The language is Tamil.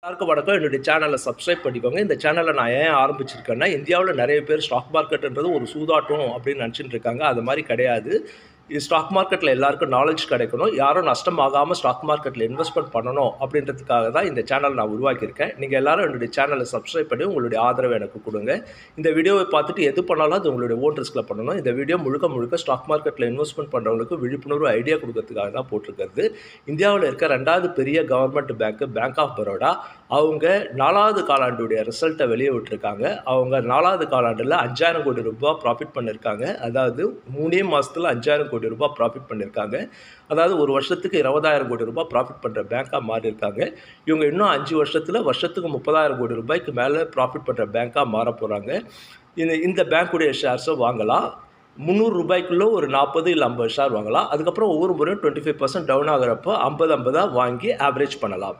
எல்லாருக்கும் வணக்கம். என்னுடைய சேனலை சப்ஸ்கிரைப் பண்ணிக்கோங்க. இந்த சேனலை நான் ஏன் ஆரம்பிச்சிருக்கேன்னா, இந்தியாவில் நிறைய பேர் ஸ்டாக் மார்க்கெட்டுன்றது ஒரு சூதாட்டம் அப்படின்னு நினச்சிட்டு இருக்காங்க. அது மாதிரி கிடையாது. ஸ்டாக் மார்க்கெட்டில் எல்லாருக்கும் நாலேஜ் கிடைக்கணும், யாரும் நஷ்டம் ஆகாமல் ஸ்டாக் மார்க்கெட்டில் இன்வெஸ்ட்மெண்ட் பண்ணணும் அப்படின்றதுக்காக தான் இந்த சேனல் நான் உருவாக்கியிருக்கேன். நீங்கள் எல்லாரும் என்னுடைய சேனலை சப்ஸ்கிரைப் பண்ணி உங்களுடைய ஆதரவை எனக்கு கொடுங்க. இந்த வீடியோவை பார்த்துட்டு எது பண்ணாலும் அது உங்களுடைய ஓன் ரிஸ்கில் பண்ணணும். இந்த வீடியோ முழுக்க முழுக்க ஸ்டாக் மார்க்கெட்டில் இன்வெஸ்ட்மெண்ட் பண்ணுறவங்களுக்கு விழிப்புணர்வு ஐடியா கொடுக்கறதுக்காக தான் போட்டிருக்கிறது. இந்தியாவில் இருக்க 2வது பெரிய கவர்மெண்ட் பேங்க் ஆஃப் பரோடா அவங்க 4வது காலாண்டுடைய ரிசல்ட்டை வெளியே விட்டுருக்காங்க. அவங்க 4வது காலாண்டில் 5000 கோடி ரூபாய் ப்ராஃபிட் பண்ணியிருக்காங்க. அதாவது 3 மாதத்தில் 5000 கோடி ரூபாய் ப்ராஃபிட் பண்ணியிருக்காங்க. அதாவது ஒரு வருஷத்துக்கு 20,000 கோடி ரூபாய் ப்ராஃபிட் பண்ணுற பேங்காக மாறி இருக்காங்க. இவங்க இன்னும் 5 வருஷத்தில் வருஷத்துக்கு 30,000 கோடி ரூபாய்க்கு மேலே ப்ராஃபிட் பண்ணுற பேங்காக மாற போகிறாங்க. இந்த பேங்க்குடைய ஷேர்ஸை வாங்கலாம். 300 ரூபாய்க்குள்ளே ஒரு 40 இல்லை 50 ஷேர் வாங்கலாம். அதுக்கப்புறம் ஒவ்வொரு முறையும் 25% டவுன் ஆகிறப்போ 50 வாங்கி ஆவரேஜ் பண்ணலாம்.